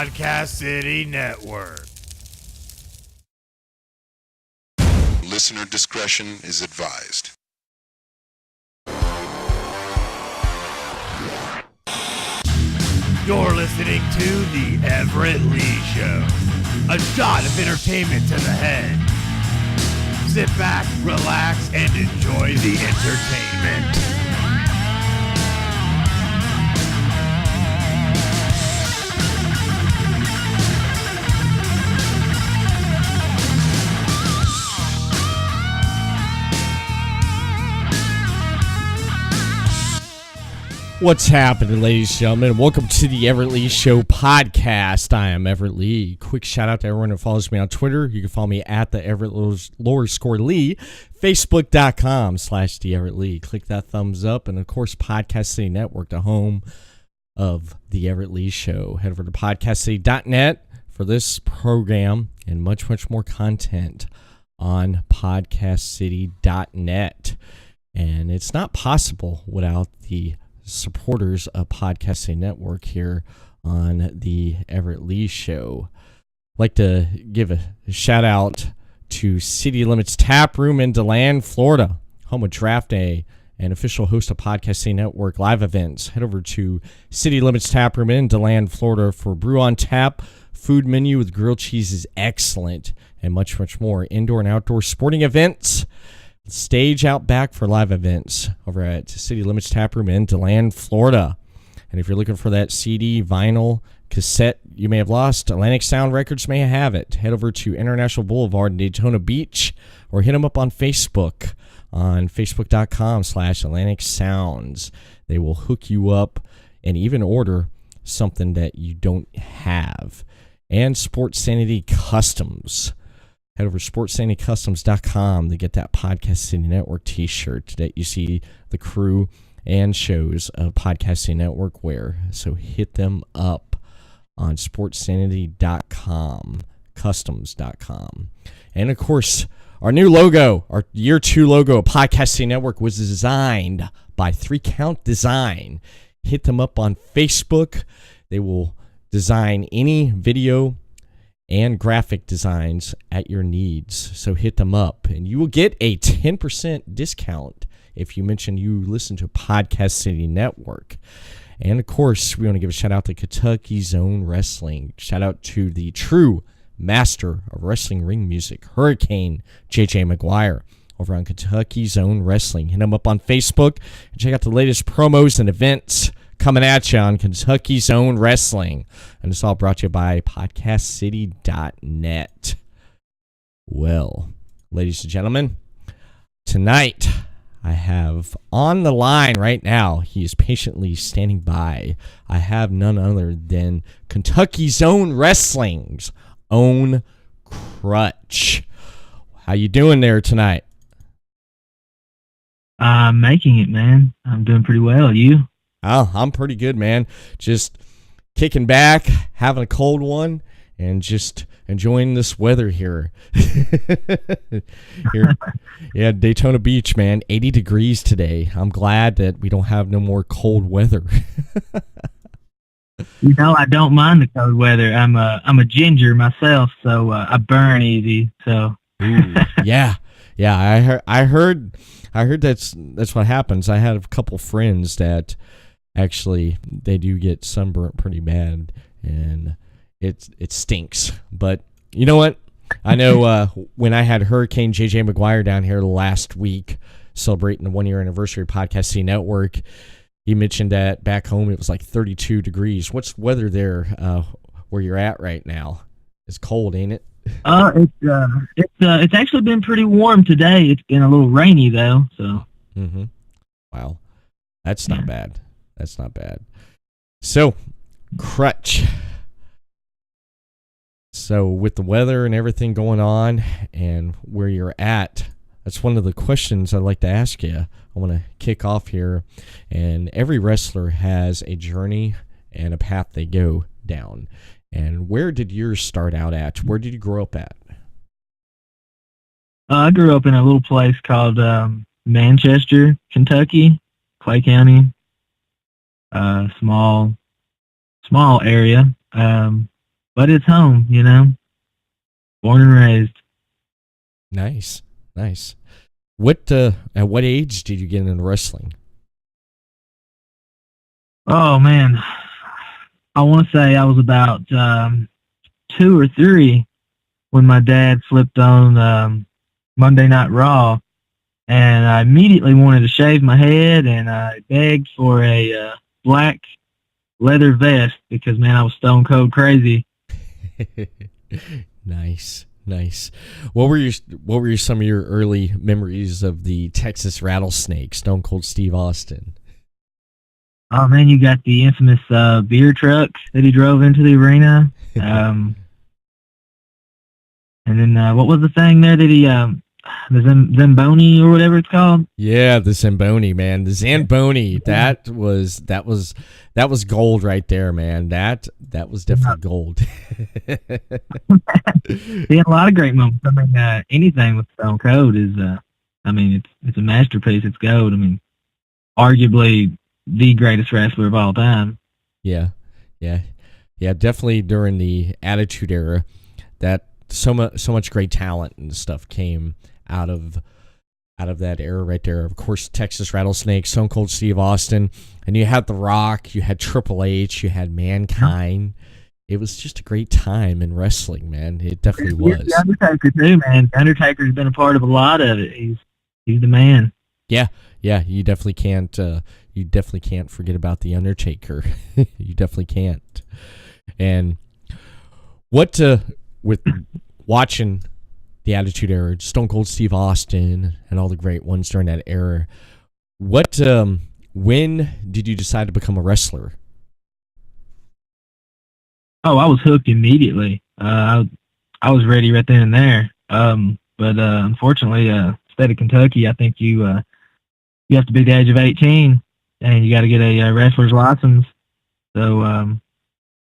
Podcast City Network. Listener discretion is advised. You're listening to the Everett Lee Show. A shot of entertainment to the head. Sit back, relax, and enjoy the entertainment. What's happening, ladies and gentlemen? Welcome to the Everett Lee Show podcast. I am Everett Lee. Quick shout out to everyone who follows me on Twitter. You can follow me at the Everett _Lee, Facebook.com/the Everett Lee. Click that thumbs up. And of course, Podcast City Network, the home of the Everett Lee Show. Head over to podcastcity.net for this program and much, much more content on podcastcity.net. And it's not possible without the supporters of Podcast City Network here on the Everett Lee Show. I'd like to give a shout out to City Limits Tap Room in DeLand, Florida, home of Draft Day and official host of Podcast City Network live events. Head over to City Limits Tap Room in DeLand, Florida for brew on tap. Food menu with grilled cheese is excellent and much, much more. Indoor and outdoor sporting events. Stage out back for live events over at City Limits Tap Room in DeLand, Florida. And if you're looking for that CD, vinyl, cassette you may have lost, Atlantic Sound Records may have it. Head over to International Boulevard in Daytona Beach or hit them up on Facebook on facebook.com/Atlantic Sounds. They will hook you up and even order something that you don't have. And Sports Sanity Customs. Head over to sportsanitycustoms.com to get that Podcast City Network t-shirt that you see the crew and shows of Podcast City Network wear. So hit them up on sportssanity.com, customs.com. And of course, our new logo, our year 2 logo of Podcast City Network was designed by 3 Count Design. Hit them up on Facebook. They will design any video and graphic designs at your needs. So hit them up and you will get a 10% discount if you mention you listen to Podcast City Network. And of course, we want to give a shout out to Kentucky Zone Wrestling. Shout out to the true master of wrestling ring music, Hurricane JJ Maguire over on Kentucky Zone Wrestling. Hit them up on Facebook and check out the latest promos and events coming at you on Kentucky Zone Wrestling. And it's all brought to you by podcastcity.net. Well, ladies and gentlemen, tonight I have on the line right now, he is patiently standing by, I have none other than Kentucky Zone Wrestling's own Krutch. How you doing there tonight? I'm making it, man. I'm doing pretty well. You? Oh, I'm pretty good, man. Just kicking back, having a cold one, and just enjoying this weather here. Yeah, Daytona Beach, man, 80 degrees today. I'm glad that we don't have no more cold weather. You know, I don't mind the cold weather. I'm a ginger myself, so I burn easy. So Ooh, yeah. I heard that's what happens. I had a couple friends that actually they do get sunburnt pretty bad, and it stinks. But you know what? I know when I had Hurricane JJ Maguire down here last week celebrating the 1-year anniversary of Podcast City Network, he mentioned that back home it was like 32 degrees. What's the weather there where you're at right now? It's cold, ain't it? It's actually been pretty warm today. It's been a little rainy though, so. Mm-hmm. Wow, that's not bad. That's not bad. So, Krutch. So, with the weather and everything going on and where you're at, that's one of the questions I'd like to ask you. I want to kick off here. And every wrestler has a journey and a path they go down. And where did yours start out at? Where did you grow up at? I grew up in a little place called Manchester, Kentucky, Clay County. Small area. but it's home, born and raised. Nice, nice. What at what age did you get into wrestling? Oh man, I want to say I was about 2 or 3 when my dad flipped on Monday Night Raw, and I immediately wanted to shave my head, and I begged for a black leather vest because, man, I was stone cold crazy. Nice, nice. What were some of your early memories of the Texas Rattlesnake, Stone Cold Steve Austin? Oh man, you got the infamous beer truck that he drove into the arena, and then what was the thing there that he the Zamboni or whatever it's called? Yeah, the Zamboni, man. The Zamboni, that was gold right there, man. That was definitely gold. He had a lot of great moments. I mean, anything with Stone Cold is, it's a masterpiece. It's gold. I mean, arguably the greatest wrestler of all time. Yeah. Definitely during the Attitude Era, that so much great talent and stuff came out of that era right there. Of course, Texas Rattlesnake, Stone Cold Steve Austin, and you had The Rock, you had Triple H, you had Mankind. It was just a great time in wrestling, man. It definitely was. The Undertaker too, man. The Undertaker's been a part of a lot of it. He's the man. Yeah. You definitely can't. You definitely can't forget about the Undertaker. You definitely can't. And what with watching the Attitude Era, Stone Cold Steve Austin, and all the great ones during that era. When did you decide to become a wrestler? Oh, I was hooked immediately. I was ready right then and there. But unfortunately, state of Kentucky, I think you have to be the age of 18, and you got to get a wrestler's license. So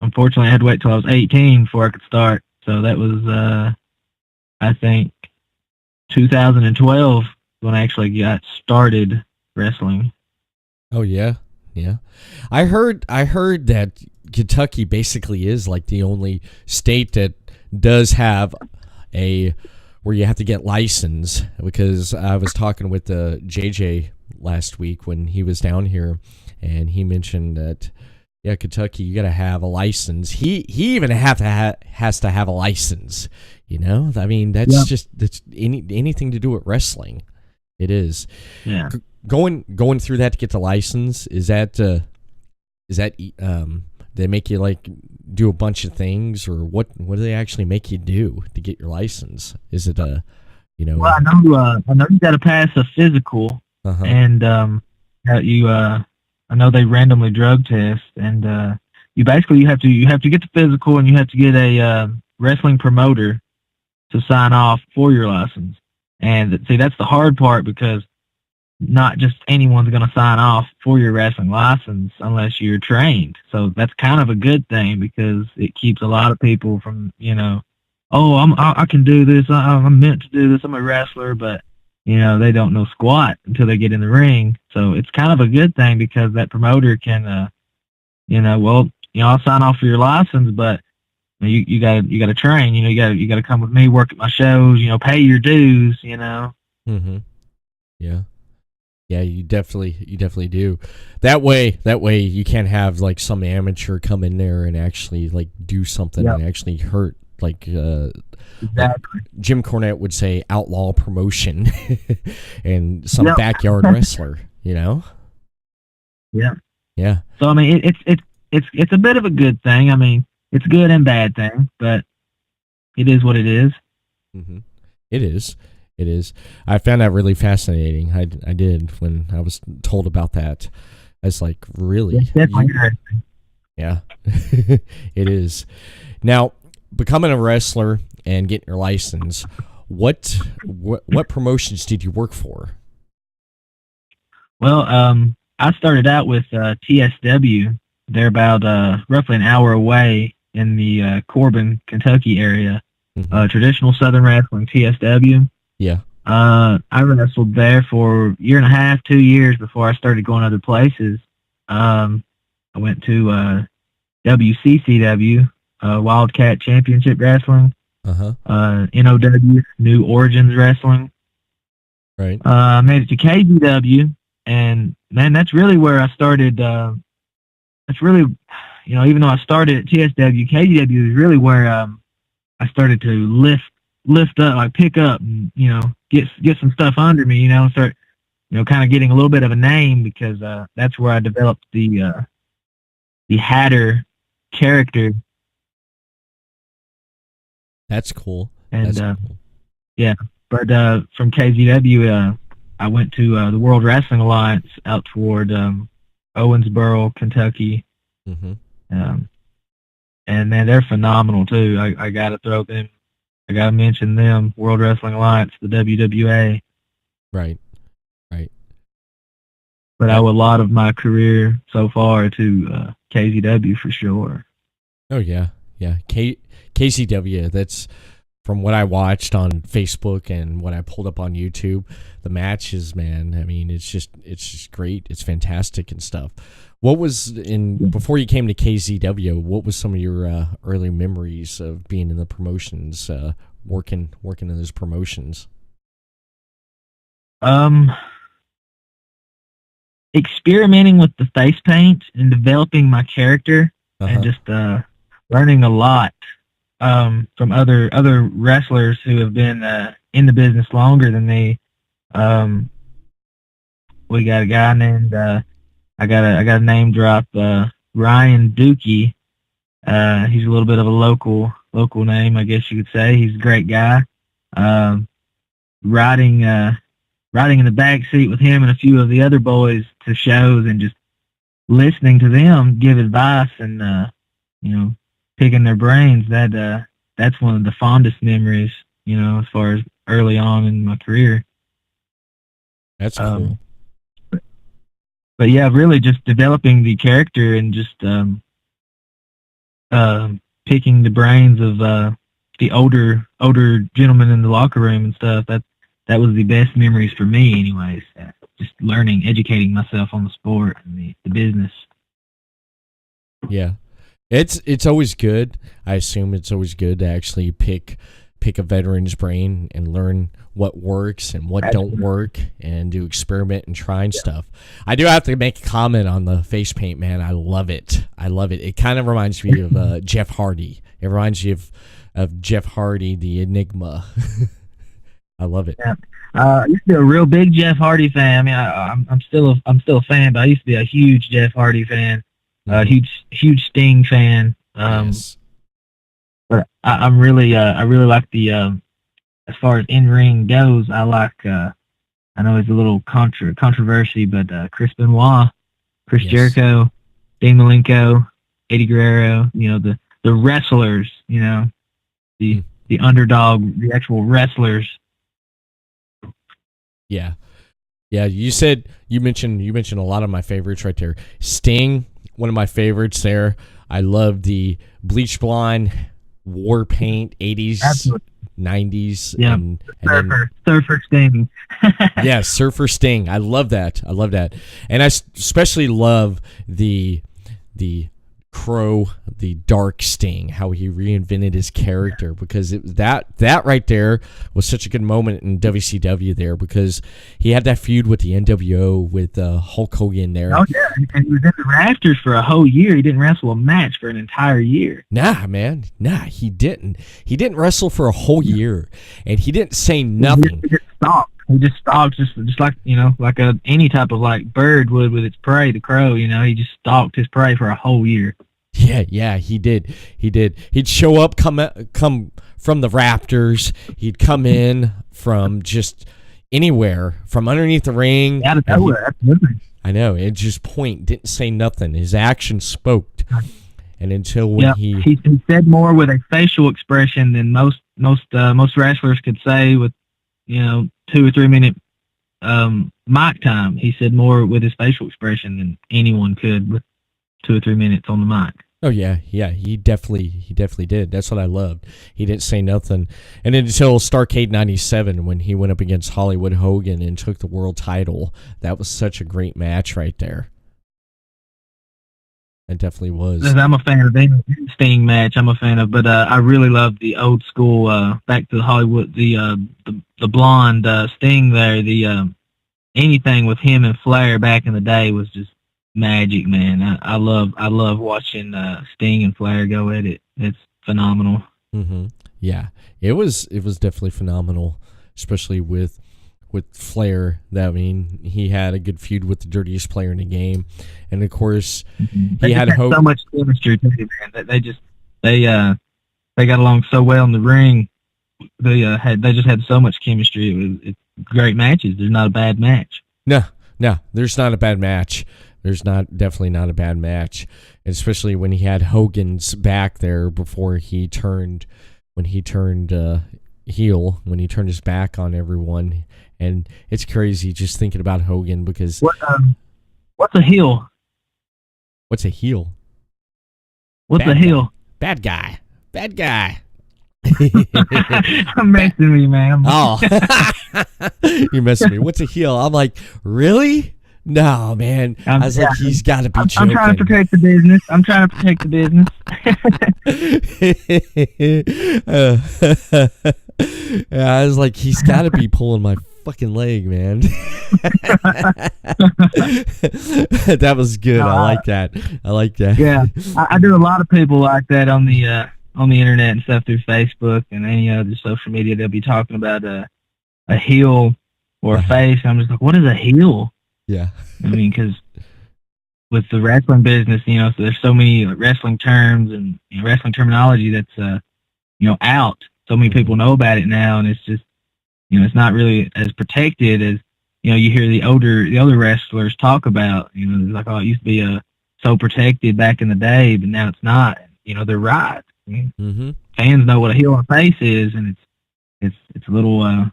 unfortunately, I had to wait till I was 18 before I could start. So that was I think 2012 when I actually got started wrestling. Oh yeah. I heard that Kentucky basically is like the only state that does have where you have to get license, because I was talking with JJ last week when he was down here, and he mentioned that Kentucky, you got to have a license. He even has to have a license. I mean, that's anything to do with wrestling. It is. Yeah. Going through that to get the license, is that they make you like do a bunch of things, or what do they actually make you do to get your license? Is it Well, I know you got to pass a physical, and I know they randomly drug test, and you have to get the physical, and you have to get a wrestling promoter to sign off for your license. And see, that's the hard part, because not just anyone's going to sign off for your wrestling license unless you're trained. So that's kind of a good thing, because it keeps a lot of people from, I can do this. I'm meant to do this. I'm a wrestler, but they don't know squat until they get in the ring. So it's kind of a good thing, because that promoter can, I'll sign off for your license, but you gotta train. You gotta come with me, work at my shows. Pay your dues. Mm-hmm. Yeah, you definitely do. That way you can't have like some amateur come in there and actually like do something and actually hurt. Like exactly. Jim Cornette would say, outlaw promotion, and some backyard wrestler. Yeah. Yeah. So I mean, it's a bit of a good thing. I mean, it's a good and bad thing, but it is what it is. Mm-hmm. It is. I found that really fascinating. I did when I was told about that. I was like, really? It's definitely interesting. Yeah, it is. Now, becoming a wrestler and getting your license, what promotions did you work for? Well, I started out with TSW. They're about roughly an hour away in the Corbin, Kentucky area. Mm-hmm. Traditional Southern Wrestling, TSW. Yeah. I wrestled there for a year and a half, 2 years before I started going other places. I went to WCCW, Wildcat Championship Wrestling, Uh-huh. NOW, New Origins Wrestling. Right. I made it to KGW, and man, that's really where I started. That's really, even though I started at TSW, KGW is really where I started to lift up, like pick up, and get some stuff under me, start, kind of getting a little bit of a name, because that's where I developed the Hatter character. That's cool. And That's cool. yeah, but from KGW, I went to the World Wrestling Alliance out toward Owensboro, Kentucky. Mm-hmm. And man, they're phenomenal too. I gotta mention them. World Wrestling Alliance, the WWA. Right. Right. But I owe a lot of my career so far to KZW for sure. Oh yeah. Yeah. KCW, that's from what I watched on Facebook and what I pulled up on YouTube, the matches, man, I mean, it's just great. It's fantastic and stuff. What was before you came to KZW, what was some of your early memories of being in the promotions, working in those promotions? Experimenting with the face paint and developing my character, and just learning a lot from other wrestlers who have been in the business longer than me. We got a guy named I got a name drop, Ryan Dookie. He's a little bit of a local name, I guess you could say. He's a great guy. Riding in the back seat with him and a few of the other boys to shows, and just listening to them give advice and picking their brains. That's one of the fondest memories, as far as early on in my career. That's cool. But yeah, really just developing the character and just picking the brains of the older gentlemen in the locker room and stuff. That was the best memories for me, anyways. Just educating myself on the sport and the business. Yeah, it's always good. I assume it's always good to actually pick a veteran's brain and learn what works and what don't work, and do experiment and trying stuff. I do have to make a comment on the face paint, man. I love it. It kind of reminds me of Jeff Hardy. It reminds you of Jeff Hardy, the Enigma. I love it. Yeah. I used to be a real big Jeff Hardy fan. I mean, I'm still a fan, but I used to be a huge Jeff Hardy fan, huge Sting fan. Yes. But I really like the as far as in ring goes. I like I know it's a little controversy, but Chris Benoit, Chris Jericho, Dean Malenko, Eddie Guerrero. The wrestlers. The underdog, the actual wrestlers. Yeah. You mentioned a lot of my favorites right there. Sting, one of my favorites there. I love the bleach blonde, war paint, 80s, Absolutely. 90s. Yeah, Surfer Sting. Yeah, Surfer Sting. I love that. And I especially love the Crow, the Dark Sting, how he reinvented his character, because that right there was such a good moment in WCW there, because he had that feud with the NWO with Hulk Hogan there. Oh yeah, and he was in the rafters for a whole year. He didn't wrestle a match for an entire year. Nah, man, he didn't. He didn't wrestle for a whole year, and he didn't say nothing. He just stopped. He just stopped, just like like any type of bird would with its prey. The crow, he just stalked his prey for a whole year. Yeah, he did. He'd show up, come from the rafters. He'd come in from just anywhere, from underneath the ring. Out of nowhere, absolutely. I know. It just didn't say nothing. His actions spoke. And until when he said more with a facial expression than most wrestlers could say with 2 or 3 minute mic time. He said more with his facial expression than anyone could with 2 or 3 minutes on the mic. Oh yeah, he definitely did. That's what I loved. He didn't say nothing, and until Starrcade '97, when he went up against Hollywood Hogan and took the world title, that was such a great match right there. It definitely was. I'm a fan of any Sting match. I'm a fan of, but I really love the old school, back to Hollywood, the blonde Sting there. The anything with him and Flair back in the day was just magic, man. I love watching Sting and Flair go at it. It's phenomenal. Mm-hmm. Yeah, it was definitely phenomenal, especially with Flair. That, I mean, he had a good feud with the dirtiest player in the game, and of course, he had hope. So much chemistry too, man. They got along so well in the ring. They just had so much chemistry. It's great matches. There's not a bad match. No, there's not a bad match. There's definitely not a bad match, especially when he had Hogan's back there before he turned heel, when he turned his back on everyone. And it's crazy just thinking about Hogan, because what's a heel? What's a heel? What's a heel? Bad guy. I'm messing with you, man. Oh, you're messing with me. What's a heel? I'm like, really? No, man. I was like, he's got to be joking. I'm trying to protect the business. Yeah, I was like, he's got to be pulling my fucking leg, man. That was good. I like that. Yeah, I do a lot of people like that on the internet and stuff, through Facebook and any other social media. They'll be talking about a heel or a face. I'm just like, what is a heel? Yeah. I mean, because with the wrestling business, so there's so many wrestling terms and wrestling terminology that's out. So many people know about it now, and it's just it's not really as protected as you hear the older wrestlers talk about. It's like, oh, it used to be so protected back in the day, but now it's not. They're right. Mm-hmm. Fans know what a heel and a face is, and it's a little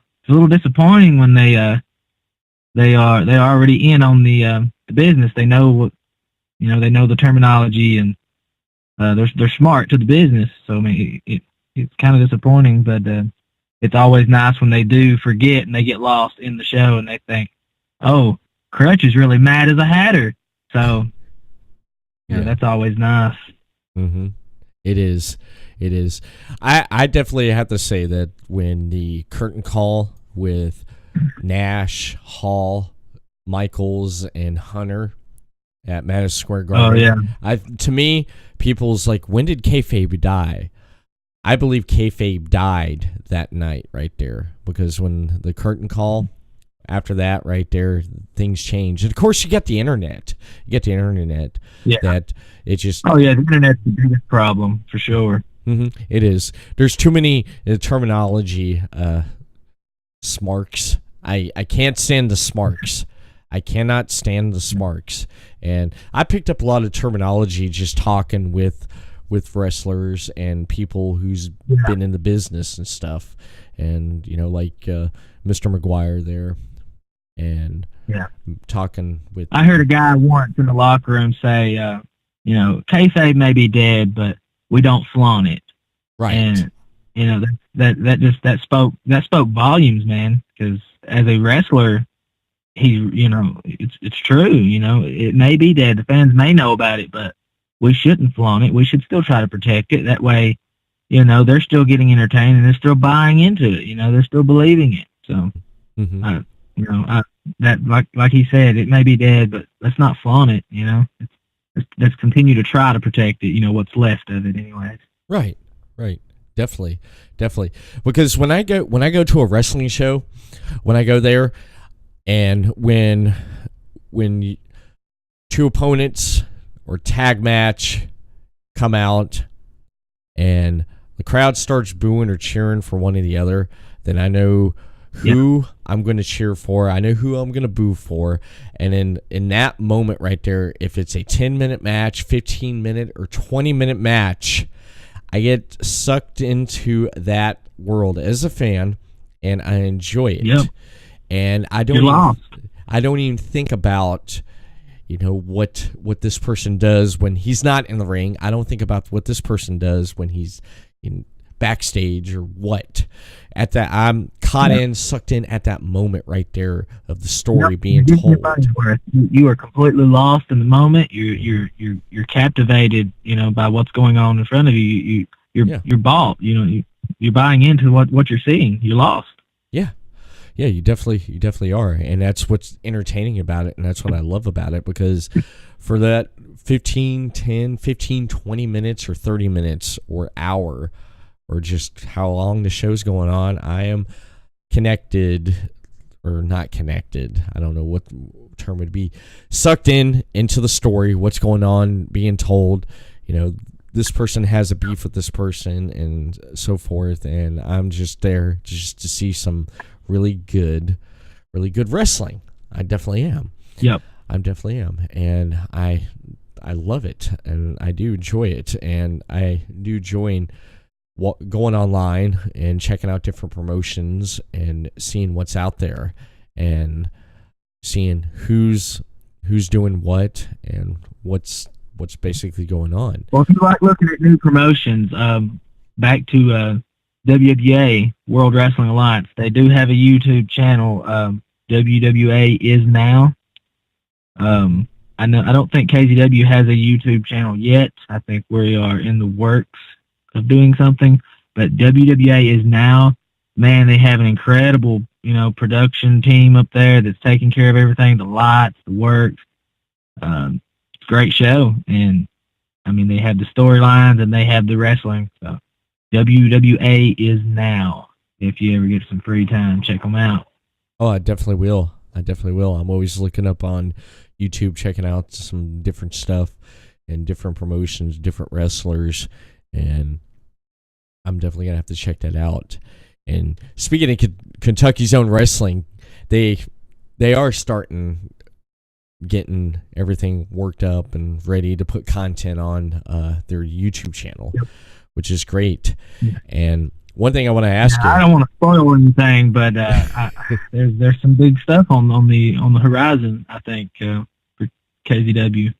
disappointing when they're already in on the business. They know what they know the terminology, and they're smart to the business. So I mean, it's kind of disappointing, but it's always nice when they do forget and they get lost in the show and they think, oh, Krutch is really mad as a hatter. So that's always nice. Mm-hmm. It is. I definitely have to say that when the curtain call with Nash, Hall, Michaels, and Hunter at Madison Square Garden. Oh, yeah. To me, people's like, when did kayfabe die? I believe kayfabe died that night right there, because when the curtain call, after that right there, things changed. And of course, you get the internet. Yeah. That it just... Oh, yeah, the internet's the biggest problem, for sure. Mm-hmm, it is. There's too many terminology smarks. I can't stand the smarks. I cannot stand the smarks. And I picked up a lot of terminology just talking with wrestlers and people who's been in the business and stuff. And, like Mr. Maguire there. And talking with... I heard a guy once in the locker room say, kayfabe may be dead, but we don't flaunt it. Right. And, that spoke volumes, man, because as a wrestler, it's true. It may be dead. The fans may know about it, but we shouldn't flaunt it. We should still try to protect it. That way, they're still getting entertained and they're still buying into it. They're still believing it. So, that like he said, it may be dead, but let's not flaunt it. Let's continue to try to protect it. What's left of it, anyways. Right. Definitely. Because when I go to a wrestling show, when I go there, and when two opponents or tag match come out and the crowd starts booing or cheering for one or the other, then I know who I'm going to cheer for. I know who I'm going to boo for. And in that moment right there, if it's a 10-minute match, 15-minute, or 20-minute match, I get sucked into that world as a fan, and I enjoy it. Yep. And I don't even think about what this person does when he's not in the ring. I don't think about what this person does when he's backstage or what. At that, I'm caught in, sucked in at that moment right there of the story being told. You are completely lost in the moment. You're captivated, by what's going on in front of you. You're bought. You're buying into what you're seeing. You're lost. Yeah, you definitely are, and that's what's entertaining about it, and that's what I love about it, because for that 15, 20 minutes or 30 minutes or hour, or just how long the show's going on, I am connected, or not connected, I don't know what the term would be, sucked into the story, what's going on, being told, this person has a beef with this person and so forth, and I'm just there just to see some really good wrestling. I definitely am. Yep. I definitely am, and I love it, and I do enjoy it, and I do join going online and checking out different promotions and seeing what's out there and seeing who's doing what and what's basically going on. Well, if you like looking at new promotions, back to WWA, World Wrestling Alliance, they do have a YouTube channel. WWA is now. I don't think KZW has a YouTube channel yet. I think we are in the works of doing something, but WWA is now. Man, they have an incredible, production team up there that's taking care of everything, the lights, the works. Great show, and they have the storylines and they have the wrestling. So WWA is now. If you ever get some free time, check them out. Oh, I definitely will. I'm always looking up on YouTube, checking out some different stuff and different promotions, different wrestlers, and I'm definitely gonna have to check that out. And speaking of Kentucky's Own Wrestling, they are getting everything worked up and ready to put content on their YouTube channel, yep, which is great. Yeah. And one thing I want to ask you, I don't want to spoil anything, but there's some big stuff on the horizon, I think, for KZW.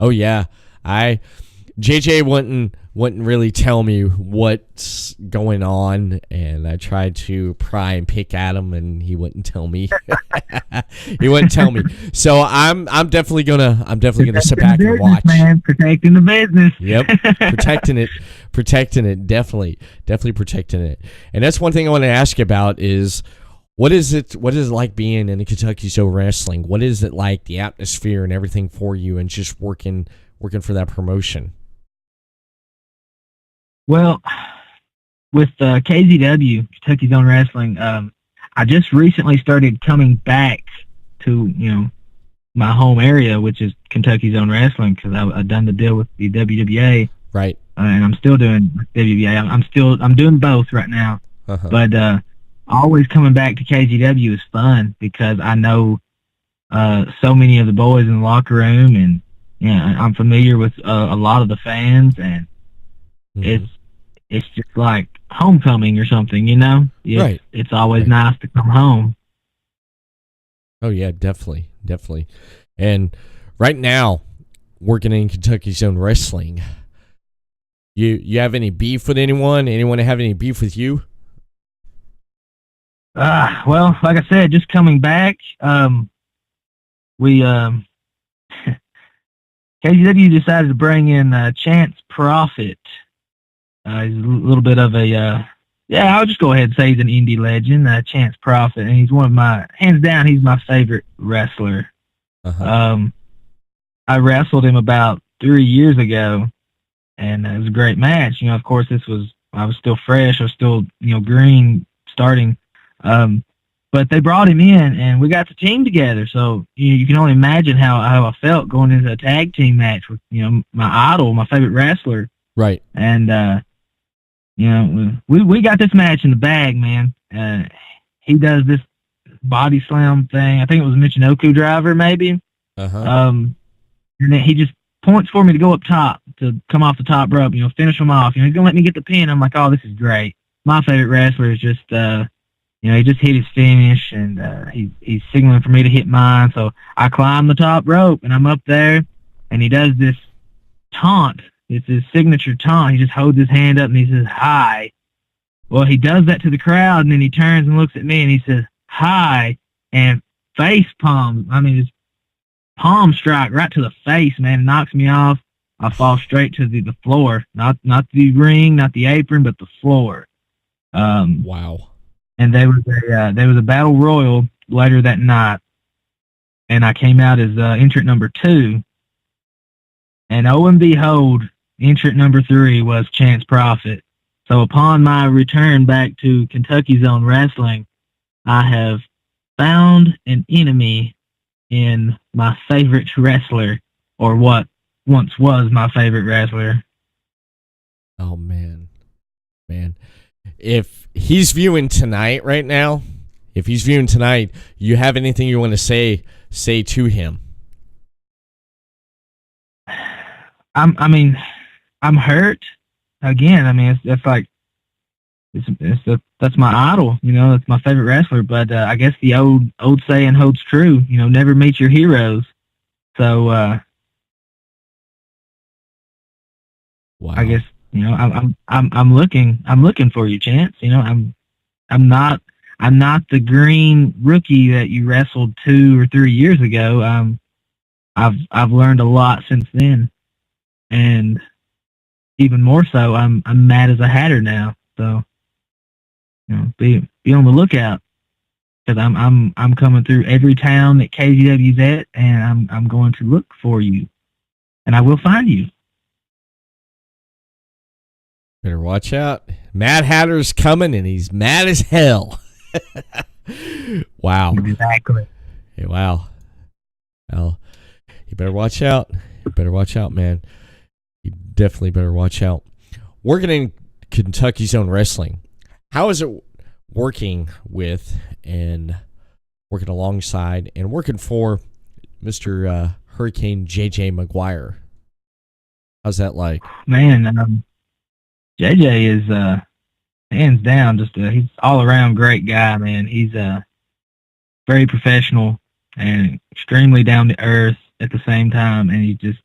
Oh yeah, JJ wouldn't really tell me what's going on, and I tried to pry and pick at him, and he wouldn't tell me. He wouldn't tell me. So I'm definitely gonna sit back and watch. Man, protecting the business. Yep, protecting it, definitely protecting it. And that's one thing I want to ask you about is, what is it like being in the Kentucky's Own Wrestling? What is it like, the atmosphere and everything for you, and just working for that promotion? Well, with KZW, Kentucky's Own Wrestling, I just recently started coming back to, my home area, which is Kentucky's Own Wrestling, because I've done the deal with the WWA. Right. And I'm still doing WWA. I'm doing both right now. Uh-huh. But always coming back to KZW is fun, because I know so many of the boys in the locker room, and I'm familiar with a lot of the fans, and mm-hmm. It's just like homecoming or something, Right. It's always nice to come home. Oh yeah, definitely. And right now, working in Kentucky's Own Wrestling, you have any beef with anyone? Anyone have any beef with you? Well, like I said, just coming back, we KZW decided to bring in Chance Prophet. He's a little bit of a, I'll just go ahead and say he's an indie legend, Chance Prophet, and he's one of hands down, he's my favorite wrestler. Uh-huh. I wrestled him about 3 years ago, and it was a great match. Of course, I was still fresh, I was still, green starting, but they brought him in, and we got the team together, so you can only imagine how I felt going into a tag team match with, my idol, my favorite wrestler. Right. And, we got this match in the bag, man. He does this body slam thing. I think it was a Michinoku driver, maybe. Uh-huh. And then he just points for me to go up top, to come off the top rope, finish him off. He's going to let me get the pin. I'm like, oh, this is great. My favorite wrestler is just, he just hit his finish, and he's signaling for me to hit mine. So I climb the top rope, and I'm up there, and he does this taunt. It's his signature taunt. He just holds his hand up and he says, "Hi." Well, he does that to the crowd, and then he turns and looks at me, and he says, "Hi," and face palm. I mean, his palm strike right to the face, man. It knocks me off. I fall straight to the floor, not the ring, not the apron, but the floor. Wow. And there was a battle royal later that night, and I came out as entrant number 2. And lo and behold, entrant number 3 was Chance Prophet. So upon my return back to Kentucky Zone Wrestling, I have found an enemy in my favorite wrestler, or what once was my favorite wrestler. Oh, man. If he's viewing tonight right now, you have anything you want to say to him? I'm hurt. Again, I mean, that's my idol, that's my favorite wrestler. But I guess the old saying holds true, never meet your heroes. So Wow. I guess I'm looking for you, Chance. I'm not the green rookie that you wrestled 2 or 3 years ago. I've learned a lot since then, and even more so, I'm mad as a hatter now. So, be on the lookout, because I'm coming through every town that KZW's at, and I'm going to look for you, and I will find you. Better watch out. Mad Hatter's coming, and he's mad as hell. Wow. Exactly. Hey, wow. Well, you better watch out. Man. You definitely better watch out. Working in Kentucky Zone Wrestling, how is it working with and working alongside and working for Mr. Hurricane JJ Maguire? How's that like? Man, JJ is hands down just he's all around great guy, man. He's very professional and extremely down to earth at the same time, and he's just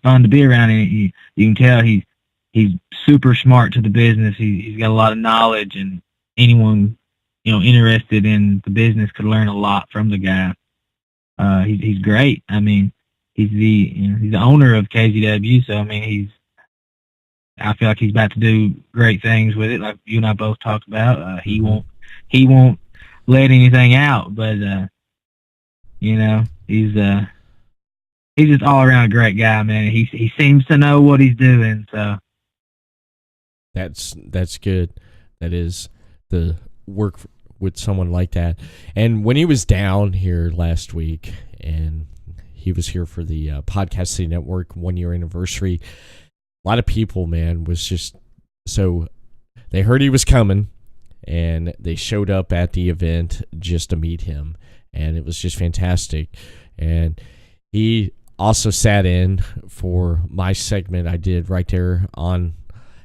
fun to be around. And you can tell he's super smart to the business. He's got a lot of knowledge, and anyone interested in the business could learn a lot from the guy. He's great. I mean, he's the owner of KZW, so I mean I feel like he's about to do great things with it, like you and I both talked about. He won't let anything out, but he's just all around a great guy, man. He seems to know what he's doing, so that's good. That is the work with someone like that. And when he was down here last week, and he was here for the Podcast City Network 1-year anniversary, a lot of people, man, was just so they heard he was coming, and they showed up at the event just to meet him, and it was just fantastic. And he also sat in for my segment I did right there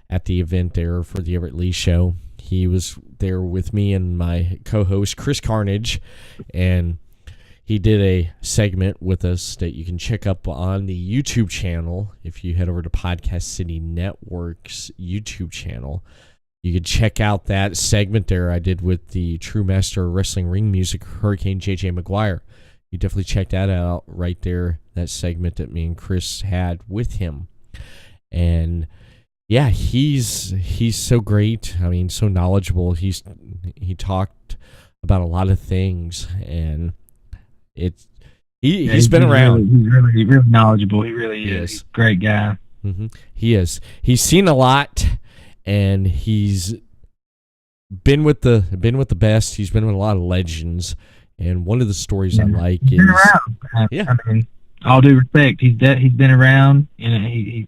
at the event there for the Everett Lee show. He was there with me and my co-host Chris Carnage, and he did a segment with us that you can check up on the YouTube channel. If you head over to Podcast City Network's YouTube channel, you can check out that segment there I did with the True Master of Wrestling Ring Music, Hurricane JJ Maguire. You definitely check that out right there, that segment that me and Chris had with him. And yeah, he's so great. I mean, so knowledgeable. He talked about a lot of things, and he's been around. He's really knowledgeable. He really is. He's a great guy. Mm-hmm. He is. He's seen a lot, and he's been with the best. He's been with a lot of legends. And one of the stories I like is, been around. Yeah, I mean, all due respect, he's been around. He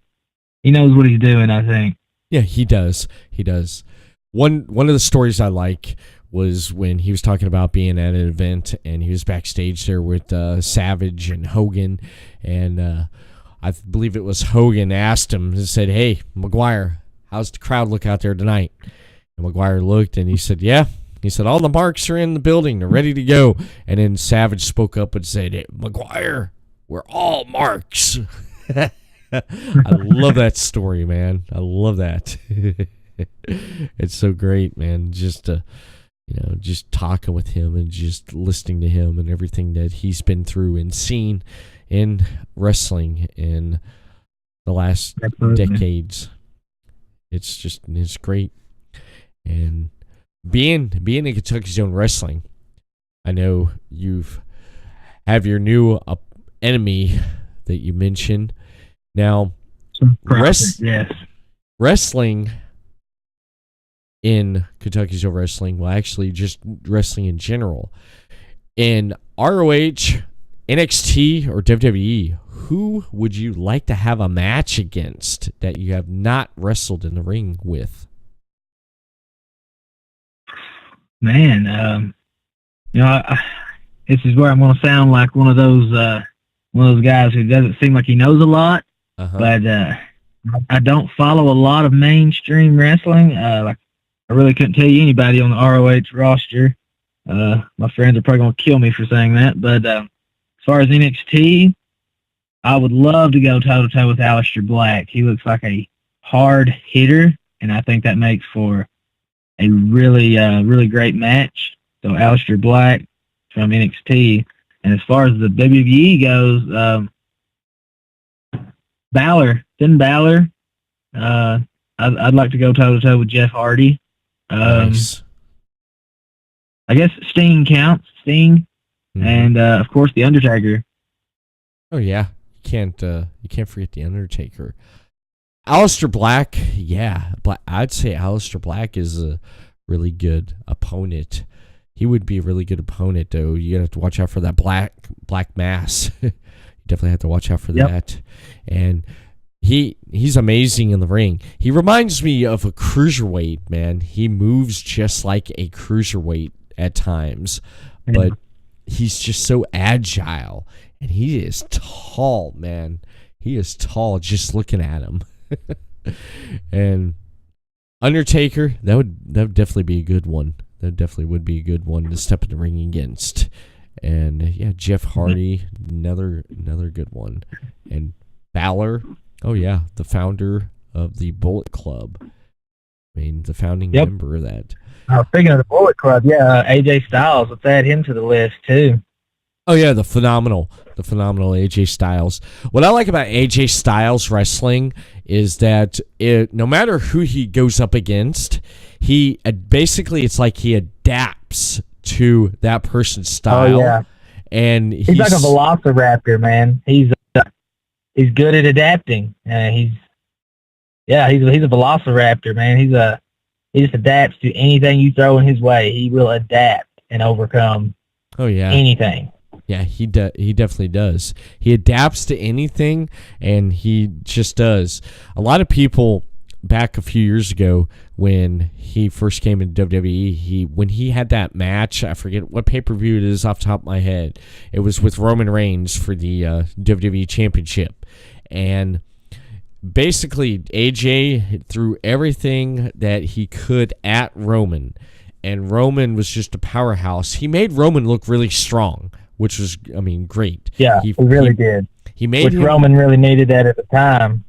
knows what he's doing, I think. Yeah, he does. One of the stories I like was when he was talking about being at an event, and he was backstage there with Savage and Hogan, and I believe it was Hogan asked him and said, "Hey, Maguire, how's the crowd look out there tonight?" And Maguire looked, and he said, "Yeah." He said, "All the marks are in the building. They're ready to go." And then Savage spoke up and said, "Hey, Maguire, we're all marks." I love that story, man. I love that. It's so great, man. Just just talking with him and just listening to him and everything that he's been through and seen in wrestling in the last decades. It's great. And being in Kentucky's Own Wrestling, I know have your new enemy that you mentioned. Now, yes. Wrestling in Kentucky's Own Wrestling, well, actually just wrestling in general, in ROH, NXT, or WWE, who would you like to have a match against that you have not wrestled in the ring with? Man, this is where I'm going to sound like one of those guys who doesn't seem like he knows a lot, but I don't follow a lot of mainstream wrestling. I really couldn't tell you anybody on the ROH roster. My friends are probably going to kill me for saying that, but as far as NXT, I would love to go toe-to-toe with Aleister Black. He looks like a hard hitter, and I think that makes for a really, really great match. So Aleister Black from NXT. And as far as the WWE goes, Finn Balor. I'd like to go toe-to-toe with Jeff Hardy. Nice. I guess Sting counts. Sting. Mm-hmm. And, of course, The Undertaker. Oh, yeah. You can't forget The Undertaker. Aleister Black, yeah. I'd say Aleister Black is a really good opponent. He would be a really good opponent, though. You have to watch out for that black mass. You definitely have to watch out for that. And he's amazing in the ring. He reminds me of a cruiserweight, man. He moves just like a cruiserweight at times, but he's just so agile, and he is tall, man. He is tall just looking at him. And Undertaker, that would definitely be a good one. That definitely would be a good one to step in the ring against. And yeah, Jeff Hardy, another good one. And Balor, oh yeah, the founder of the Bullet Club. I mean, the founding member of that. Speaking of the Bullet Club, AJ Styles, let's add him to the list too. Oh yeah, the phenomenal AJ Styles. What I like about AJ Styles wrestling is that no matter who he goes up against, he basically, it's like he adapts to that person's style. Oh yeah, and he's like a velociraptor, man. He's good at adapting. He's a velociraptor, man. He just adapts to anything you throw in his way. He will adapt and overcome. Oh yeah, anything. Yeah, he definitely does. He adapts to anything, and he just does. A lot of people back a few years ago when he first came into WWE, when he had that match, I forget what pay-per-view it is off the top of my head. It was with Roman Reigns for the WWE Championship. And basically, AJ threw everything that he could at Roman, and Roman was just a powerhouse. He made Roman look really strong, which was, great. Yeah, he really did. He made Roman really needed that at the time.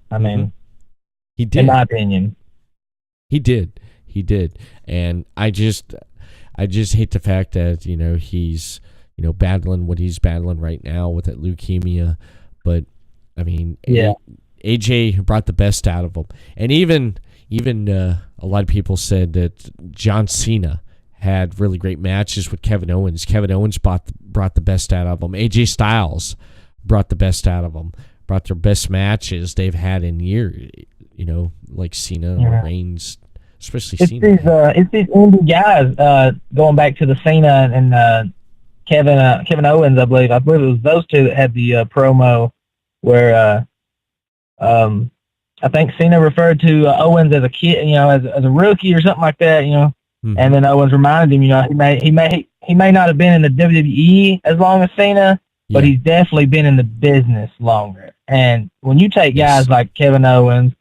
He did. In my opinion. He did. And I just hate the fact that, he's, battling what he's battling right now with that leukemia. But, AJ brought the best out of him. And even a lot of people said that John Cena had really great matches with Kevin Owens. Kevin Owens brought the best out of them. AJ Styles brought the best out of them. Brought their best matches they've had in years. Like Cena, Reigns, especially Cena. It's these indie guys. Going back to the Cena and Kevin Owens, I believe it was those two that had the promo where I think Cena referred to Owens as a kid, as a rookie or something like that, Mm-hmm. And then Owens reminded him, he may not have been in the WWE as long as Cena, but he's definitely been in the business longer. And when you take guys like Kevin Owens,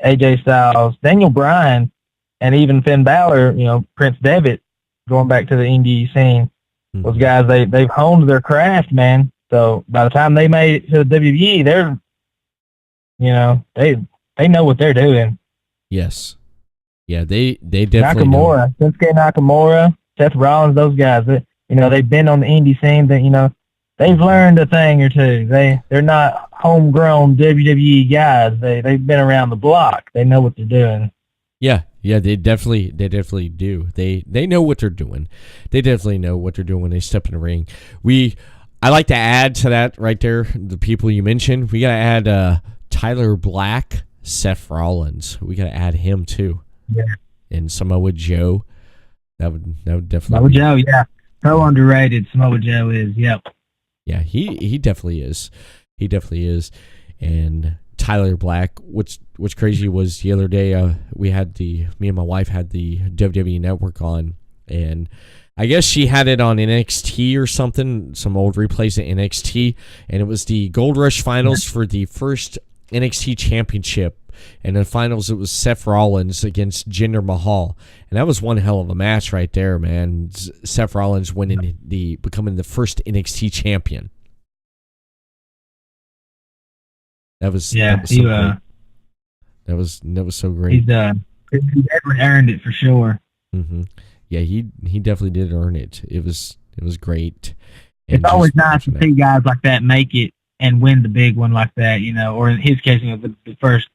AJ Styles, Daniel Bryan, and even Finn Balor, Prince Devitt, going back to the indie scene, those guys, they've honed their craft, man. So by the time they made it to the WWE, they're, they know what they're doing. Yes. Yeah, they definitely Nakamura, Shinsuke Nakamura, Seth Rollins, those guys. They've been on the indie scene. That they've learned a thing or two. They're not homegrown WWE guys. They've been around the block. They know what they're doing. Yeah, they definitely do. They know what they're doing. They definitely know what they're doing when they step in the ring. I like to add to that right there, the people you mentioned. We got to add Tyler Black, Seth Rollins. We got to add him too. Yeah. And Samoa Joe. That would definitely Samoa Joe, yeah. So underrated Samoa Joe is, yep. Yeah, he definitely is. He definitely is. And Tyler Black, what's crazy was the other day me and my wife had the WWE Network on, and I guess she had it on NXT or something, some old replays of NXT, and it was the Gold Rush finals for the first NXT championship. And in the finals, it was Seth Rollins against Jinder Mahal. And that was one hell of a match right there, man. Seth Rollins becoming the first NXT champion. That was so great. That was so great. He's definitely earned it for sure. Mm-hmm. Yeah, he definitely did earn it. It was great. And it's always nice to see guys like that make it and win the big one like that, or in his case, the first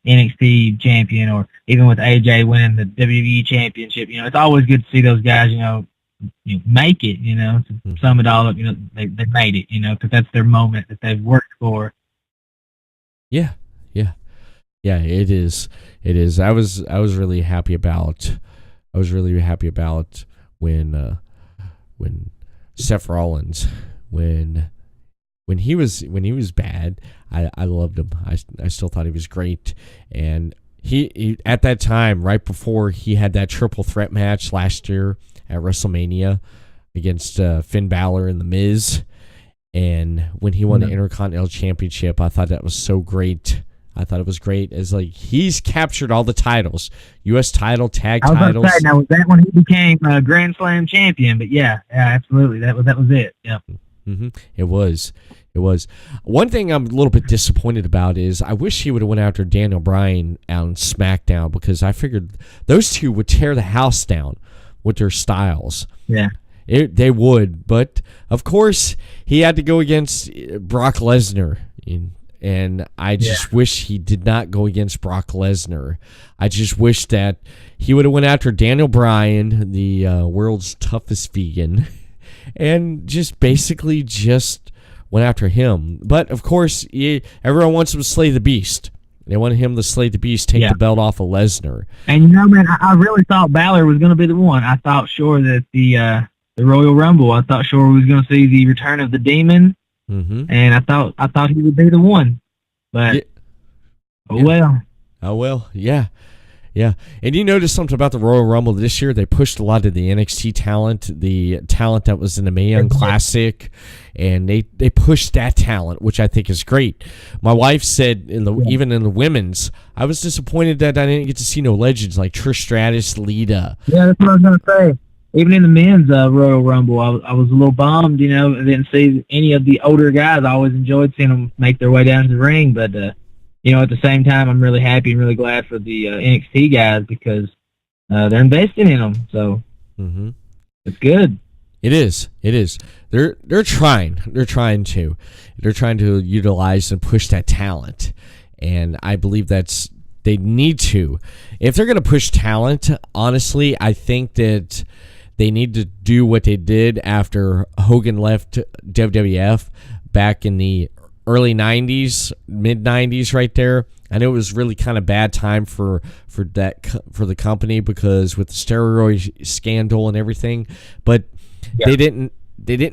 NXT champion, or even with AJ winning the WWE championship. It's always good to see those guys, make it, to sum it all up, they made it, because that's their moment that they've worked for. Yeah, it is. I was really happy about when Seth Rollins, when he was bad, I loved him. I still thought he was great. And he at that time, right before he had that triple threat match last year at WrestleMania against Finn Balor and The Miz, and when he won the Intercontinental Championship, I thought that was so great. I thought it was great. It's like he's captured all the titles, U.S. title, tag titles. Now was that when he became a Grand Slam champion? But yeah, absolutely, that was it. Yeah. Mm-hmm. It was. One thing I'm a little bit disappointed about is I wish he would have went after Daniel Bryan on SmackDown, because I figured those two would tear the house down with their styles. Yeah. They would, but of course he had to go against Brock Lesnar, and I just wish he did not go against Brock Lesnar. I just wish that he would have went after Daniel Bryan, the world's toughest vegan, and just basically went after him. But of course, everyone wants him to slay the beast. They wanted him to slay the beast, take the belt off of Lesnar. And man, I really thought Balor was going to be the one. I thought sure that the Royal Rumble, I thought sure we was going to see the return of the Demon, and I thought he would be the one. But oh well, yeah. And you noticed something about the Royal Rumble this year? They pushed a lot of the NXT talent, the talent that was in the Mae Young Classic, and they pushed that talent, which I think is great. My wife said even in the women's, I was disappointed that I didn't get to see no legends like Trish Stratus, Lita. Yeah, that's what I was going to say. Even in the men's Royal Rumble, I was a little bummed, I didn't see any of the older guys. I always enjoyed seeing them make their way down to the ring, but at the same time, I'm really happy and really glad for the NXT guys, because they're investing in them. So it's good. It is. They're trying. They're trying to utilize and push that talent, and I believe they need to. If they're going to push talent, honestly, I think that they need to do what they did after Hogan left WWF back in the early 90s, mid 90s right there. I know it was really kind of bad time for the company, because with the steroid scandal and everything, but they didn't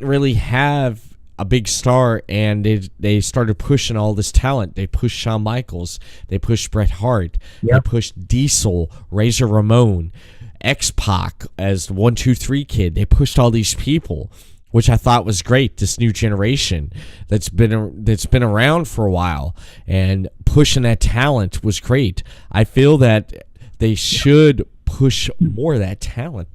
really have a big star, and they started pushing all this talent. They pushed Shawn Michaels, they pushed Bret Hart, they pushed Diesel, Razor Ramon, X-Pac as the 1, 2, 3 kid. They pushed all these people, which I thought was great. This new generation that's been around for a while, and pushing that talent was great. I feel that they should push more of that talent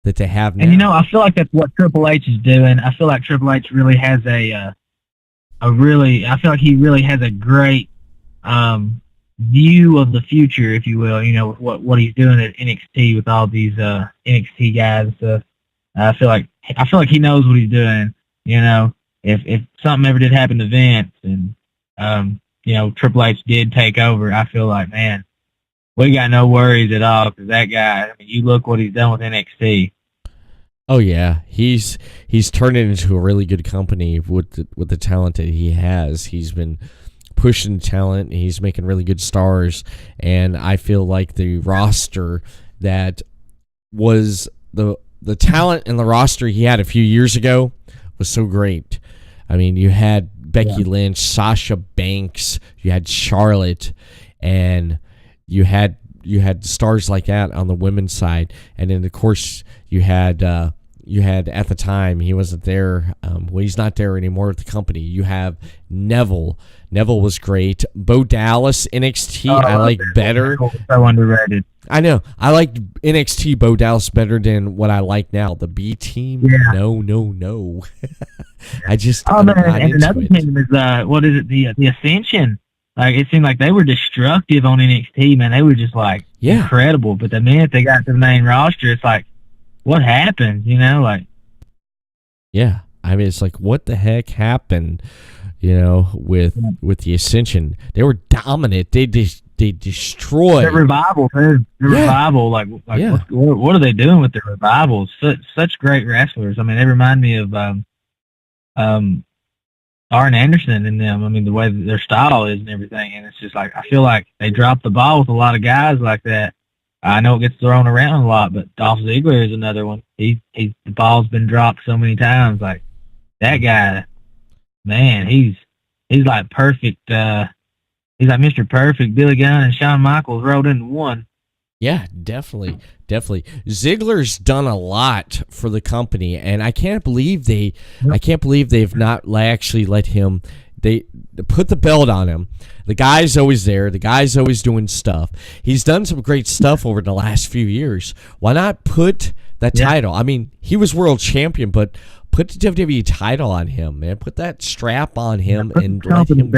that they have now. And I feel like that's what Triple H is doing. I feel like Triple H really has I feel like he really has a great view of the future, if you will. With what he's doing at NXT with all these NXT guys and stuff. I feel like he knows what he's doing. If something ever did happen to Vince and Triple H did take over, I feel like, man, we got no worries at all because that guy. I mean, you look what he's done with NXT. Oh yeah, he's turned it into a really good company with the talent that he has. He's been pushing talent. He's making really good stars, and I feel like the roster that was the talent and the roster he had a few years ago was so great. I mean, you had Becky Lynch, Sasha Banks, you had Charlotte, and you had stars like that on the women's side, and then of course you had at the time, he wasn't there. Well, he's not there anymore with the company. You have Neville. Neville was great. Bo Dallas, NXT, I like better. So underrated. I know. I like NXT Bo Dallas better than what I like now. The B team, no. I just and another team is what is it? The Ascension. Like, it seemed like they were destructive on NXT, man. They were just incredible. But the minute they got to the main roster, it's like, what happened? Yeah. I mean, it's like, what the heck happened? With the Ascension, they were dominant. They destroyed the Revival too. The Revival, what are they doing with the Revivals? Such great wrestlers. I mean, they remind me of Arn Anderson and them. I mean, the way that their style is and everything. And it's just like, I feel like they dropped the ball with a lot of guys like that. I know it gets thrown around a lot, but Dolph Ziggler is another one. The ball's been dropped so many times. Like, that guy, man, he's like perfect. He's like Mr. Perfect. Billy Gunn and Shawn Michaels rolled into one. Yeah, definitely. Ziggler's done a lot for the company, and I can't believe they've not actually let him. They put the belt on him. The guy's always there. The guy's always doing stuff. He's done some great stuff over the last few years. Why not put that title? I mean, he was world champion, but put the WWE title on him, man. Put that strap on him and let him.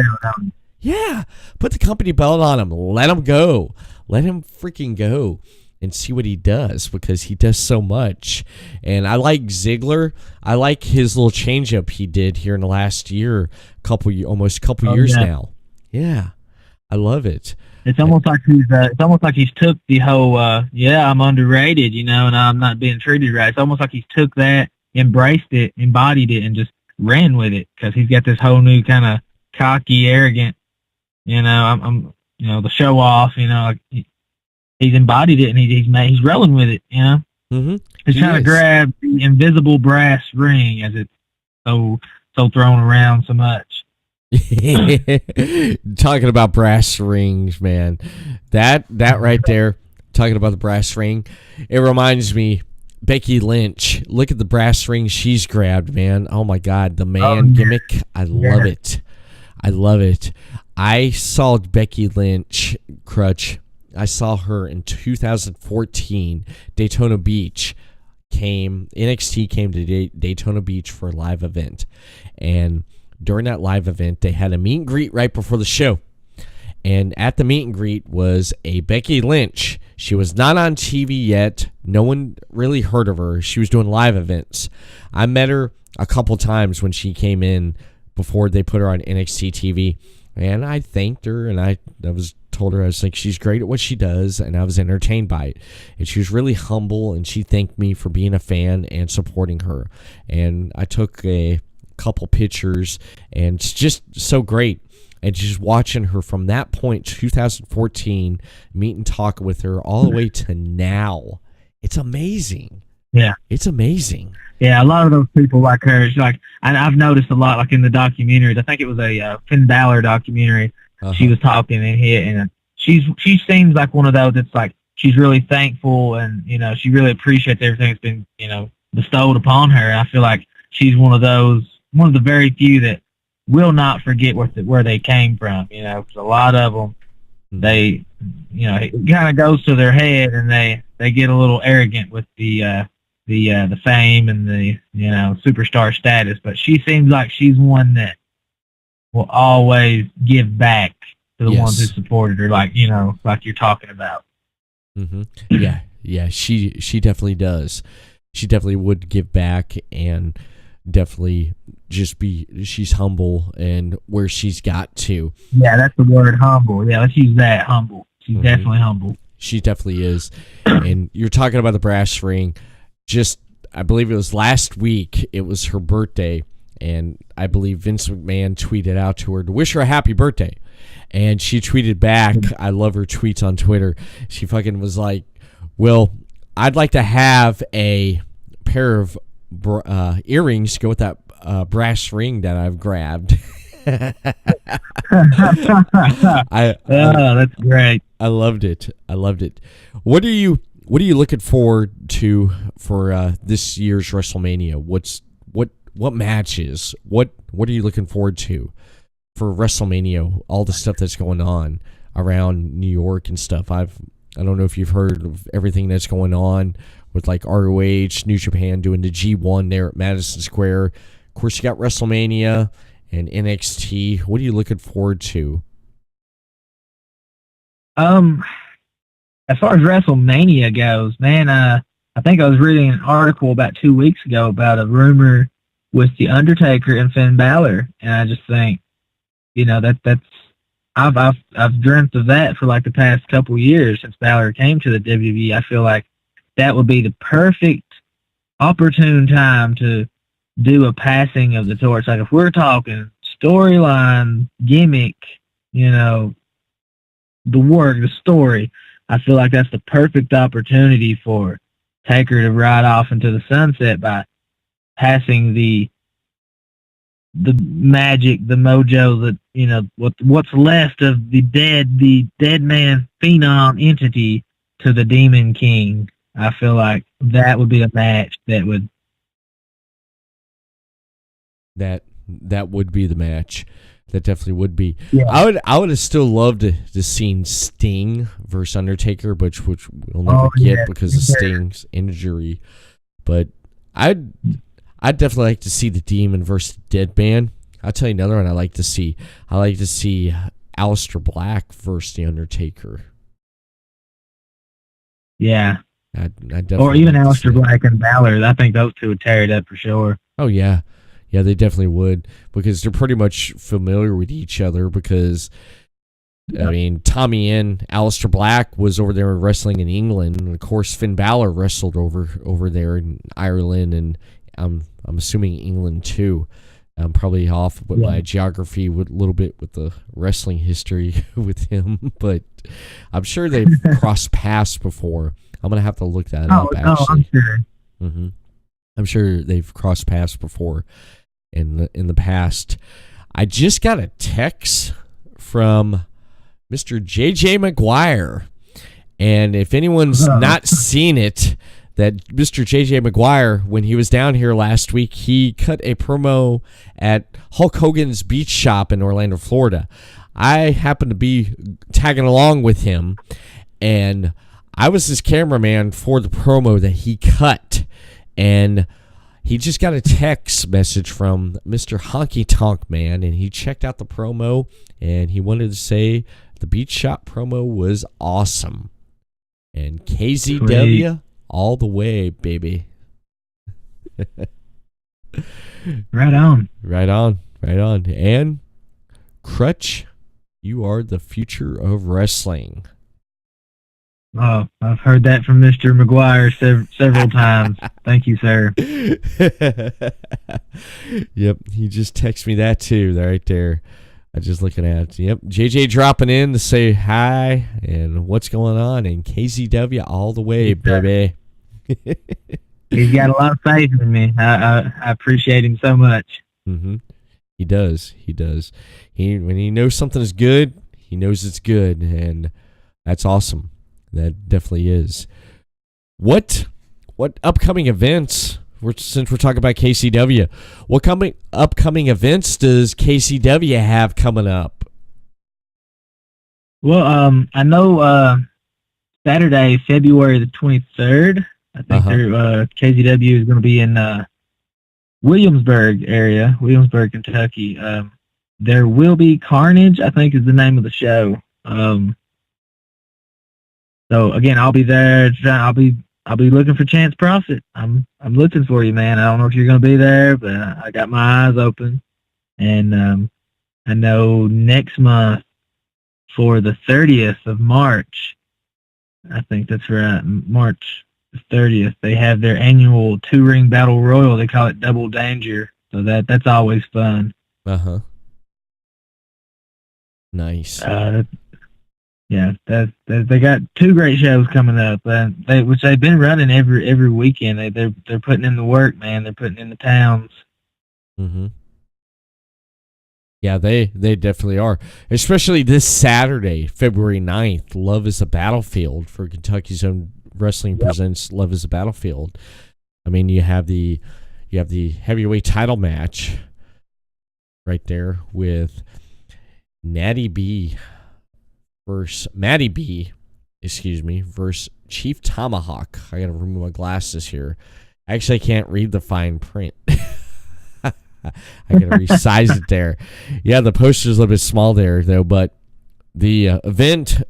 Yeah, put the company belt on him. Let him go. Let him freaking go and see what he does, because he does so much. And I like Ziggler. I like his little changeup he did here in the last year, almost a couple years now. Yeah, I love it. It's almost like he's took the whole I'm underrated, and I'm not being treated right. It's almost like he's took that, embraced it, embodied it, and just ran with it, because he's got this whole new kind of cocky, arrogant, I'm the show off, he's embodied it, and he's rolling with it, Mm-hmm. He's trying to grab the invisible brass ring, as it's so thrown around so much. Talking about brass rings, man, that right there, talking about the brass ring, it reminds me, Becky Lynch. Look at the brass ring she's grabbed, man. Oh my God, the man gimmick. I love it. I saw Becky Lynch, Krutch. I saw her in 2014, Daytona Beach. NXT came to Daytona Beach for a live event, and during that live event, they had a meet and greet right before the show. And at the meet and greet was a Becky Lynch. She was not on TV yet. No one really heard of her. She was doing live events. I met her a couple times when she came in before they put her on NXT TV. And I thanked her, and I told her, I was like, she's great at what she does, and I was entertained by it. And she was really humble, and she thanked me for being a fan and supporting her. And I took a couple pictures, and it's just so great. And just watching her from that point, 2014, meet and talk with her all the way to now, it's amazing. Yeah, it's amazing. Yeah, a lot of those people like her. It's like, I've noticed a lot, like in the documentaries. I think it was a Finn Balor documentary. She was talking and she seems like one of those that's like, she's really thankful, and she really appreciates everything that's been bestowed upon her. And I feel like she's one of the very few that will not forget where they came from. 'Cause a lot of them, they it kind of goes to their head, and they get a little arrogant with the fame and the superstar status. But she seems like she's one that will always give back to the Yes. ones who supported her, like like you're talking about. Mm-hmm. Yeah. She definitely does. She definitely would give back and definitely she's humble and where she's got to. Yeah, that's the word, humble. Yeah, let's use that, humble. She's definitely humble. She definitely is. And you're talking about the brass ring. I believe it was last week. It was her birthday. And I believe Vince McMahon tweeted out to her to wish her a happy birthday. And she tweeted back, I love her tweets on Twitter. She fucking was like, well, I'd like to have a pair of earrings to go with that brass ring that I've grabbed. That's great. I loved it. What are you looking forward to for this year's WrestleMania? What matches? What are you looking forward to for WrestleMania? All the stuff that's going on around New York and stuff. I don't know if you've heard of everything that's going on with like ROH, New Japan doing the G1 there at Madison Square. Of course, you got WrestleMania and NXT. What are you looking forward to? As far as WrestleMania goes, man, I think I was reading an article about 2 weeks ago about a rumor with The Undertaker and Finn Balor, and I just think, that's I've dreamt of that for like the past couple years since Balor came to the WWE. I feel like that would be the perfect opportune time to do a passing of the torch. Like if we're talking storyline, gimmick, the story, I feel like that's the perfect opportunity for Taker to ride off into the sunset by passing the magic, the mojo, what's left of the dead man phenom entity to the Demon King. I feel like that would be a match that would. That would be the match. That definitely would be. Yeah. I would have still loved to seen Sting versus Undertaker, which we'll never get because of Sting's injury. But I'd definitely like to see the Demon versus Deadman. I'll tell you another one I like to see. I like to see Aleister Black versus the Undertaker. Yeah. I definitely or even like Aleister Black and Balor. I think those two would tear it up for sure. Oh yeah. Yeah, they definitely would because they're pretty much familiar with each other because, I mean, Tommy and Aleister Black was over there wrestling in England. And, of course, Finn Balor wrestled over there in Ireland and I'm assuming England too. I'm probably off with my geography with a little bit with the wrestling history with him, but I'm sure they've crossed paths before. I'm going to have to look that up, actually. Oh, I'm sure. Mm-hmm. I'm sure they've crossed paths before in the past. I just got a text from Mr. JJ Maguire, and if anyone's not seen it, that Mr. JJ Maguire, when he was down here last week, he cut a promo at Hulk Hogan's Beach Shop in Orlando, Florida. I happened to be tagging along with him, and I was his cameraman for the promo that he cut, and he just got a text message from Mr. Honky Tonk Man, and he checked out the promo, and he wanted to say the Beach Shop promo was awesome. And KZW, all the way, baby. Right on. Right on. Right on. And Krutch, you are the future of wrestling. Oh, I've heard that from Mr. Maguire several times. Thank you, sir. Yep, he just texted me that too, right there. I just looking at it. Yep, JJ dropping in to say hi and what's going on, and KZW all the way, baby. He's got a lot of faith in me. I appreciate him so much. Mm-hmm. He does. He does. When he knows something is good, he knows it's good, and that's awesome. That definitely is. What upcoming events? Since we're talking about KCW, what upcoming events does KCW have coming up? Well, I know Saturday, February the 23rd. I think KCW is going to be in Williamsburg area, Williamsburg, Kentucky. There Will Be Carnage, I think is the name of the show. So again, I'll be there. I'll be looking for Chance Profit. I'm looking for you, man. I don't know if you're going to be there, but I got my eyes open. And I know next month for the 30th of March, I think that's right, March 30th, they have their annual 2-ring battle royal. They call it Double Danger. So that's always fun. Uh-huh. Nice. Yeah, they got 2 great shows coming up, which they've been running every weekend. They're putting in the work, man. They're putting in the towns. Mm-hmm. Yeah, they definitely are. Especially this Saturday, February 9th, Love is a Battlefield for Kentucky's Own Wrestling presents Love is a Battlefield. I mean, you have the heavyweight title match right there with Maddie B versus Chief Tomahawk. I gotta remove my glasses here. Actually, I can't read the fine print. I gotta resize it there. Yeah, the poster's a little bit small there, though. But the event,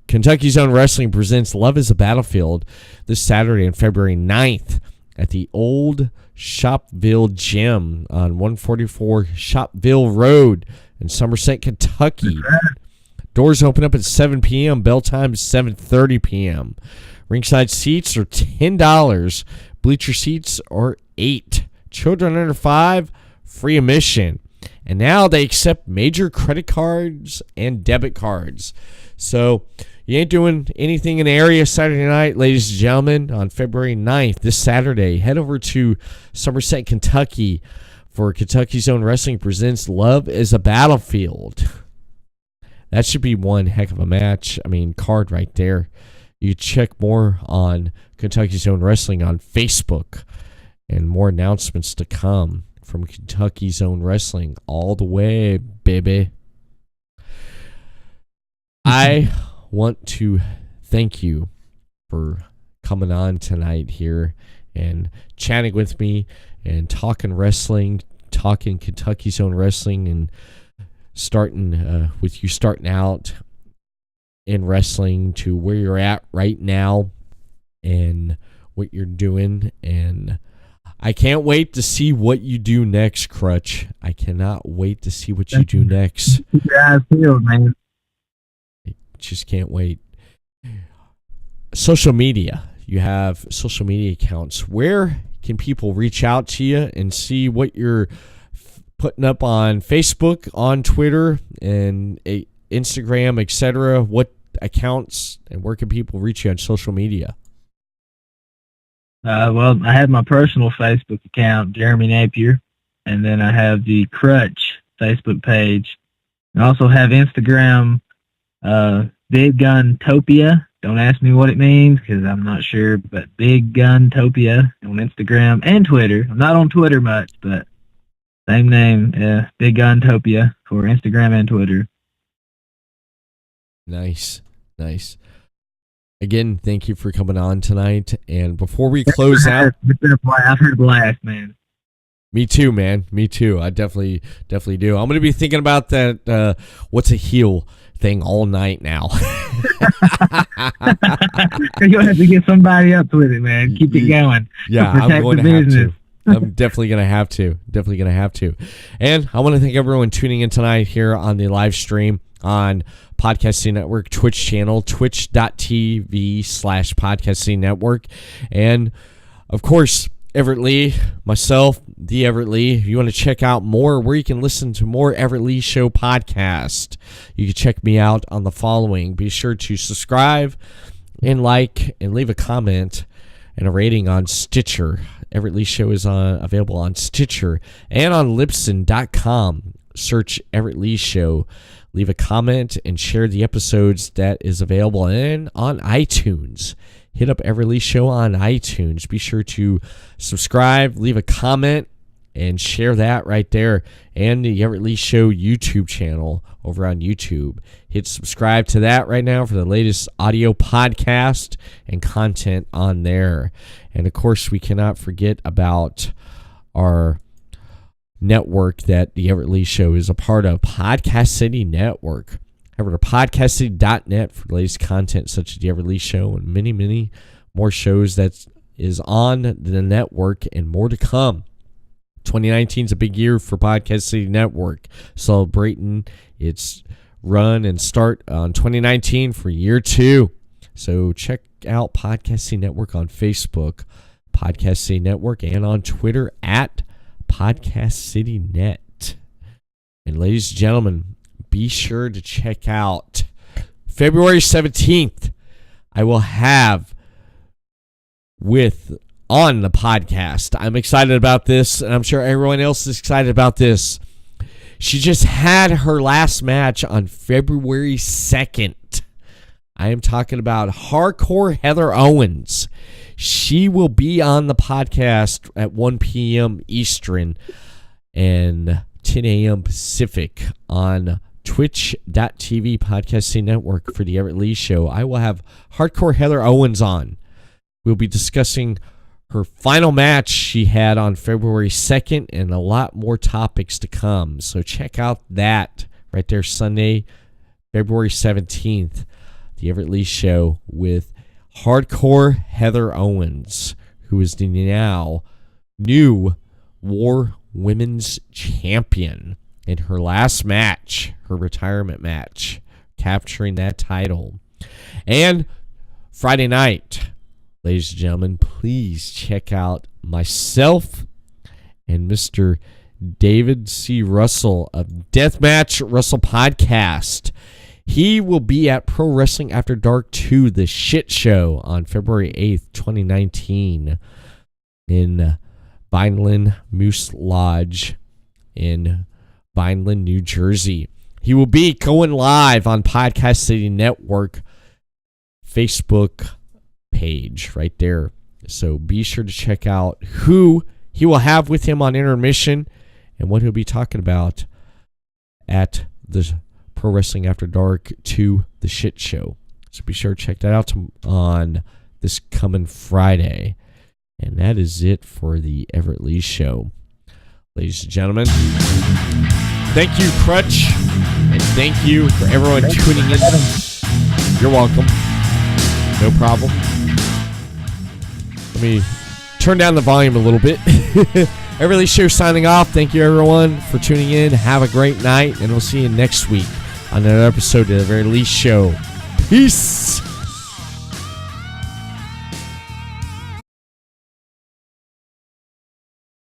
Kentucky's Own Wrestling presents Love is a Battlefield this Saturday on February 9th at the Old Shopville Gym on 144 Shopville Road in Somerset, Kentucky. Doors open up at 7 p.m. Bell time is 7:30 p.m. Ringside seats are $10. Bleacher seats are $8. Children under 5, free admission. And now they accept major credit cards and debit cards. So you ain't doing anything in the area Saturday night, ladies and gentlemen, on February 9th, this Saturday. Head over to Somerset, Kentucky for Kentucky's Own Wrestling presents Love is a Battlefield. That should be one heck of a match. I mean, card right there. You check more on Kentucky's Own Wrestling on Facebook and more announcements to come from Kentucky's Own Wrestling all the way, baby. I want to thank you for coming on tonight here and chatting with me and talking wrestling, talking Kentucky's Own Wrestling, and starting with you starting out in wrestling to where you're at right now and what you're doing. And I can't wait to see what you do next, Krutch. I cannot wait to see what you do next. Keep your eyes peeled, man. Just can't wait. Social media. You have social media accounts. Where can people reach out to you and see what you're putting up on Facebook, on Twitter, and Instagram, etc.? What accounts and where can people reach you on social media? Well, I have my personal Facebook account, Jeremy Napier, and then I have the Krutch Facebook page. I also have Instagram, Big Gun Topia. Don't ask me what it means because I'm not sure, but Big Gun Topia on Instagram and Twitter. I'm not on Twitter much, but same name, Big Gun Topia for Instagram and Twitter. Nice. Again, thank you for coming on tonight. And before we close out, it's been a blast. I've heard a blast, man. Me too, man. Me too. I definitely do. I'm going to be thinking about that what's a heel thing all night now. You'll have to get somebody up with it, man. Keep it going. Yeah, I'm going to have to. I'm definitely going to have to. And I want to thank everyone tuning in tonight here on the live stream on Podcasting Network Twitch channel, twitch.tv/Podcasting Network. And, of course, Everett Lee, myself, the Everett Lee. If you want to check out more, where you can listen to more Everett Lee Show podcast, you can check me out on the following. Be sure to subscribe and like and leave a comment and a rating on Stitcher. Everett Lee Show is available on Stitcher and on Libsyn.com. Search Everett Lee Show. Leave a comment and share the episodes that is available and on iTunes. Hit up Everett Lee Show on iTunes. Be sure to subscribe, leave a comment, and share that right there. And the Everett Lee Show YouTube channel over on YouTube. Hit subscribe to that right now for the latest audio podcast and content on there. And, of course, we cannot forget about our network that the Everett Lee Show is a part of, Podcast City Network. Head over to podcastcity.net for the latest content such as the Everett Lee Show and many, many more shows that is on the network and more to come. 2019 is a big year for Podcast City Network, celebrating its run and start on 2019 for year 2. So check out Podcast City Network on Facebook, Podcast City Network, and on Twitter at Podcast City Net. And ladies and gentlemen, be sure to check out February 17th. I will have on the podcast. I'm excited about this, and I'm sure everyone else is excited about this. She just had her last match on February 2nd. I am talking about Hardcore Heather Owens. She will be on the podcast at 1 p.m. Eastern and 10 a.m. Pacific on twitch.tv Podcast City Network for the Everett Lee Show. I will have Hardcore Heather Owens on. We'll be discussing her final match she had on February 2nd and a lot more topics to come. So check out that right there, Sunday, February 17th, the Everett Lee Show with Hardcore Heather Owens, who is the now new War Women's Champion in her last match, her retirement match, capturing that title. And Friday night, ladies and gentlemen, please check out myself and Mr. David C. Russell of Deathmatch Russell Podcast. He will be at Pro Wrestling After Dark 2, the shit show, on February 8th, 2019 in Vineland Moose Lodge in Vineland, New Jersey. He will be going live on Podcast City Network Facebook page right there. So be sure to check out who he will have with him on intermission and what he'll be talking about at the Pro Wrestling After Dark 2, the shit show. So be sure to check that out on this coming Friday. And that is it for the Everett Lee Show. Ladies and gentlemen, thank you, Krutch, and thank you for everyone tuning in. You're welcome. No problem. Let me turn down the volume a little bit. Everett Lee Show signing off. Thank you, everyone, for tuning in. Have a great night, and we'll see you next week on another episode of the Everett Lee Show. Peace.